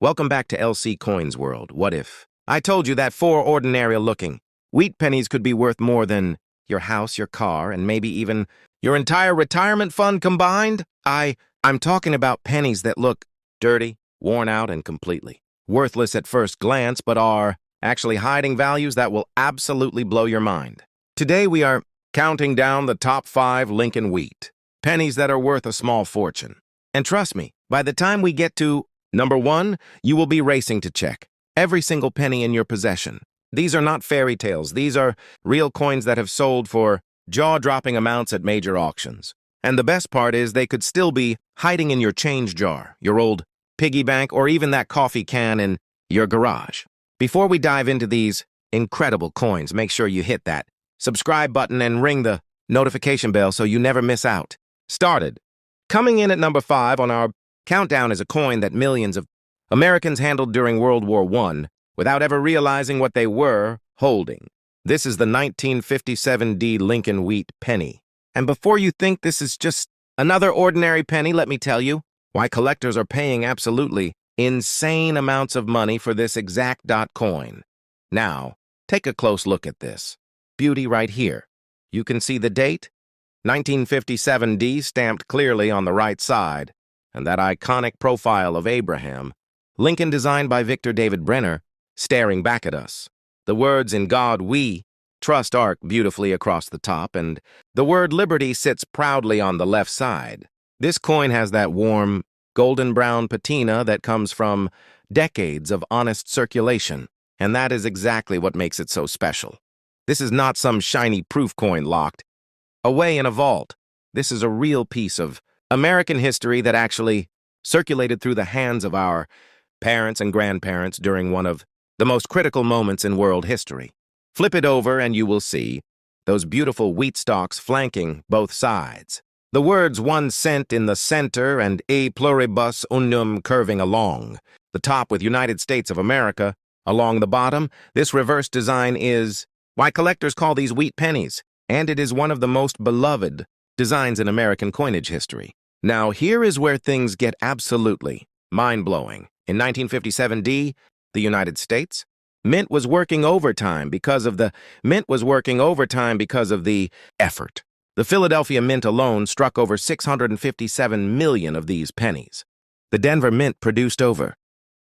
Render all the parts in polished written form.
Welcome back to LC Coins World. What if I told you that four ordinary-looking wheat pennies could be worth more than your house, your car, and maybe even your entire retirement fund combined? I'm talking about pennies that look dirty, worn out, and completely worthless at first glance, but are actually hiding values that will absolutely blow your mind. Today we are counting down the top 5 Lincoln wheat pennies that are worth a small fortune. And trust me, by the time we get to number 1, you will be racing to check every single penny in your possession. These are not fairy tales. These are real coins that have sold for jaw-dropping amounts at major auctions. And the best part is they could still be hiding in your change jar, your old piggy bank, or even that coffee can in your garage. Before we dive into these incredible coins, make sure you hit that subscribe button and ring the notification bell so you never miss out. Started. Coming in at number 5 on our countdown is a coin that millions of Americans handled during World War I without ever realizing what they were holding. This is the 1957 Lincoln Wheat Penny. And before you think this is just another ordinary penny, let me tell you why collectors are paying absolutely insane amounts of money for this exact coin. Now, take a close look at this beauty right here. You can see the date, 1957 stamped clearly on the right side, and that iconic profile of Abraham Lincoln, designed by Victor David Brenner, staring back at us. The words "In God We Trust" arc beautifully across the top, and the word "Liberty" sits proudly on the left side. This coin has that warm, golden brown patina that comes from decades of honest circulation, and that is exactly what makes it so special. This is not some shiny proof coin locked away in a vault. This is a real piece of American history that actually circulated through the hands of our parents and grandparents during one of the most critical moments in world history. Flip it over and you will see those beautiful wheat stalks flanking both sides. The words 1 cent in the center and E pluribus unum curving along the top with United States of America along the bottom. This reverse design is why collectors call these wheat pennies, and it is one of the most beloved designs in American coinage history. Now, here is where things get absolutely mind-blowing. In 1957 the United States Mint was working overtime because of the effort. The Philadelphia Mint alone struck over 657 million of these pennies. The Denver Mint produced over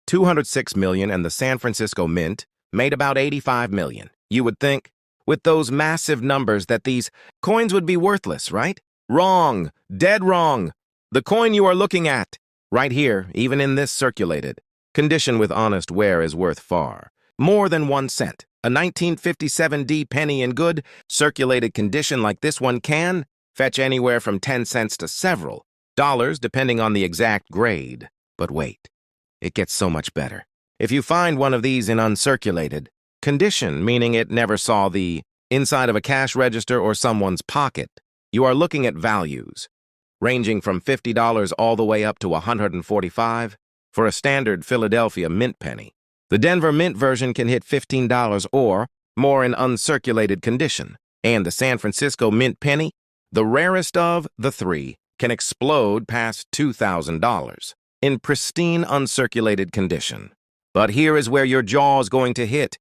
206 million, and the San Francisco Mint made about 85 million. You would think, with those massive numbers, that these coins would be worthless, right? Wrong. Dead wrong. The coin you are looking at, right here, even in this circulated condition with honest wear, is worth far more than 1 cent. A 1957 penny in good, circulated condition like this one can fetch anywhere from 10 cents to several dollars, depending on the exact grade. But wait, it gets so much better. If you find one of these in uncirculated condition, meaning it never saw the inside of a cash register or someone's pocket, you are looking at values ranging from $50 all the way up to $145 for a standard Philadelphia Mint penny. The Denver Mint version can hit $15 or more in uncirculated condition, and the San Francisco Mint penny, the rarest of the three, can explode past $2,000 in pristine uncirculated condition. But here is where your jaw is going to hit.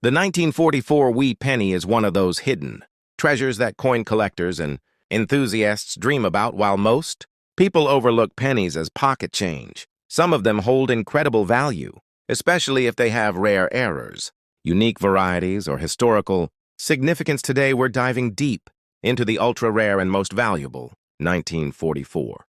The 1944 wheat penny is one of those hidden treasures that coin collectors and enthusiasts dream about. While most people overlook pennies as pocket change, some of them hold incredible value, especially if they have rare errors, unique varieties, or historical significance. Today, we're diving deep into the ultra-rare and most valuable 1944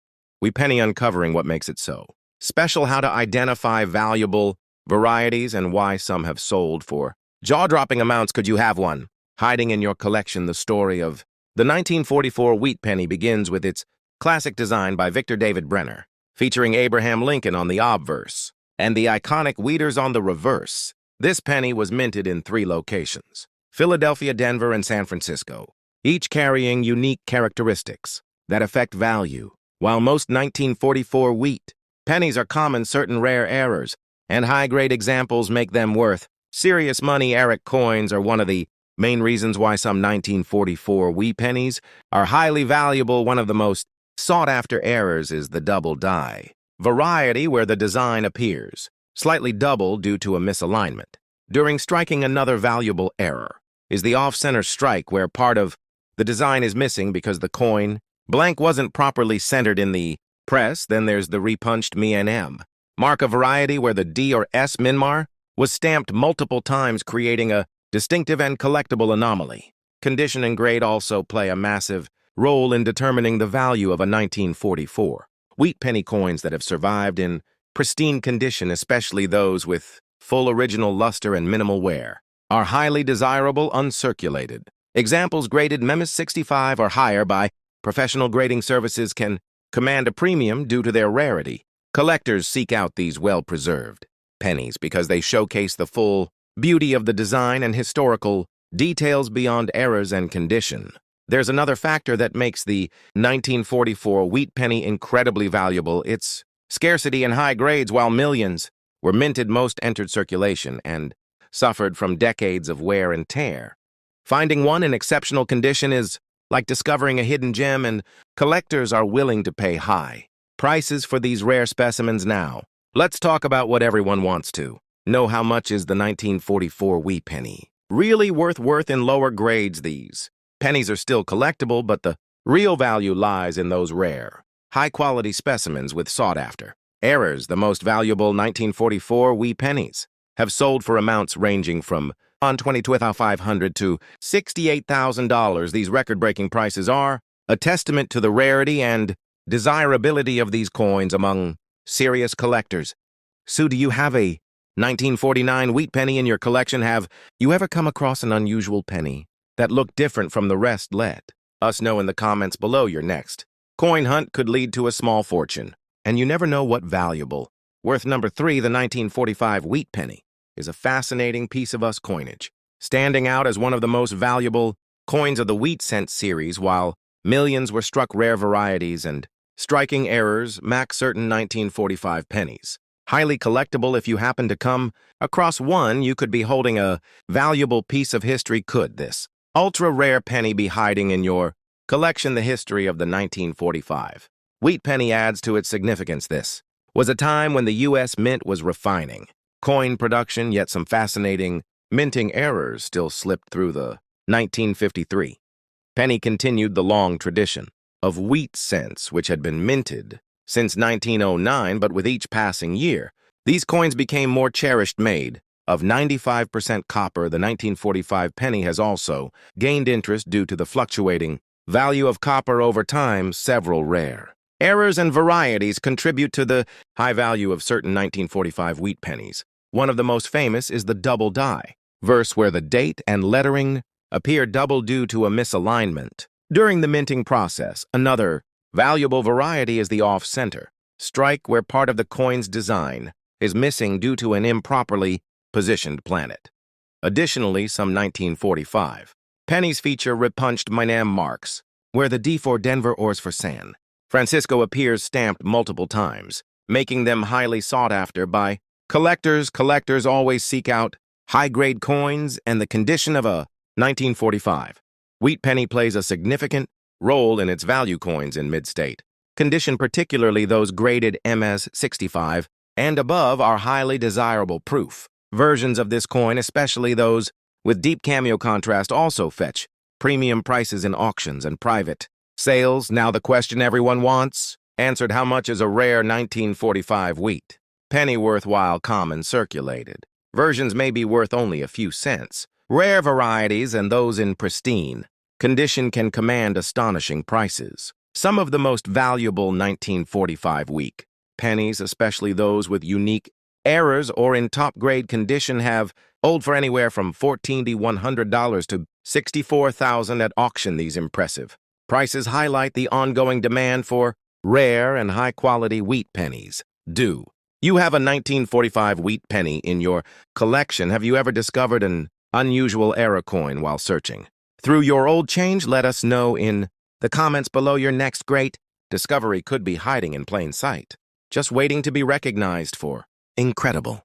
wheat penny, uncovering what makes it so special, how to identify valuable varieties, and why some have sold for jaw-dropping amounts. Could you have one hiding in your collection? The story of the 1944 wheat penny begins with its classic design by Victor David Brenner, featuring Abraham Lincoln on the obverse and the iconic wheaters on the reverse. This penny was minted in 3 locations: Philadelphia, Denver, and San Francisco, each carrying unique characteristics that affect value. While most 1944 wheat pennies are common, certain rare errors and high-grade examples make them worth serious money. Eric coins are one of the main reasons why some 1944 wheat pennies are highly valuable. One of the most sought-after errors is the double die variety, where the design appears slightly double due to a misalignment. During striking, another valuable error is the off-center strike, where part of the design is missing because the coin blank wasn't properly centered in the press. Then there's the repunched M mark, a variety where the D or S minmar was stamped multiple times, creating a distinctive and collectible anomaly. Condition and grade also play a massive role in determining the value of a 1944 wheat penny coins that have survived in pristine condition, especially those with full original luster and minimal wear, are highly desirable uncirculated. Examples graded MEMS 65 or higher by professional grading services can command a premium due to their rarity. Collectors seek out these well-preserved pennies because they showcase the full beauty of the design and historical details beyond errors and condition. There's another factor that makes the 1944 wheat penny incredibly valuable: its scarcity and high grades. While millions were minted, most entered circulation and suffered from decades of wear and tear. Finding one in exceptional condition is like discovering a hidden gem, and collectors are willing to pay high prices for these rare specimens. Now, let's talk about what everyone wants to know: how much is the 1944 wheat penny really worth in lower grades? These pennies are still collectible, but the real value lies in those rare, high-quality specimens with sought-after errors. The most valuable 1944 wheat pennies have sold for amounts ranging from $22,500 to $68,000. These record-breaking prices are a testament to the rarity and desirability of these coins among serious collectors. So, do you have a 1949 wheat penny in your collection? Have you ever come across an unusual penny that looked different from the rest? Let us know in the comments below. Your next coin hunt could lead to a small fortune, and you never know what valuable worth. Number 3, the 1945 wheat penny is a fascinating piece of US coinage, standing out as one of the most valuable coins of the wheat cent series. While millions were struck, rare varieties and striking errors make certain 1945 pennies highly collectible. If you happen to come across one, you could be holding a valuable piece of history. Could this ultra-rare penny be hiding in your collection? The history of the 1945 wheat penny adds to its significance. This was a time when the U.S. Mint was refining coin production, yet some fascinating minting errors still slipped through. The 1953 penny continued the long tradition of wheat cents, which had been minted since 1909, but with each passing year, these coins became more cherished. Made of 95% copper, the 1945 penny has also gained interest due to the fluctuating value of copper over time. Several rare errors and varieties contribute to the high value of certain 1945 wheat pennies. One of the most famous is the double die verse, where the date and lettering appear double due to a misalignment during the minting process. Another valuable variety is the off-center strike, where part of the coin's design is missing due to an improperly positioned planet. Additionally, some 1945 pennies feature repunched M marks, where the D for Denver or S for San Francisco appears stamped multiple times, making them highly sought after by collectors. Collectors always seek out high-grade coins, and the condition of a 1945 wheat penny plays a significant role in its value. Coins in mid-state condition, particularly those graded MS 65 and above, are highly desirable. Proof versions of this coin, especially those with deep cameo contrast, also fetch premium prices in auctions and private sales. Now, the question everyone wants answered: how much is a rare 1945 wheat penny worth? While common circulated versions may be worth only a few cents, rare varieties and those in pristine condition can command astonishing prices. Some of the most valuable 1945 wheat pennies, especially those with unique errors or in top-grade condition, have sold for anywhere from $1,400 to $64,000 at auction. These impressive prices highlight the ongoing demand for rare and high-quality wheat pennies. Do you have a 1945 wheat penny in your collection? Have you ever discovered an unusual error coin while searching through your old change? Let us know in the comments below. Your next great discovery could be hiding in plain sight, just waiting to be recognized for incredible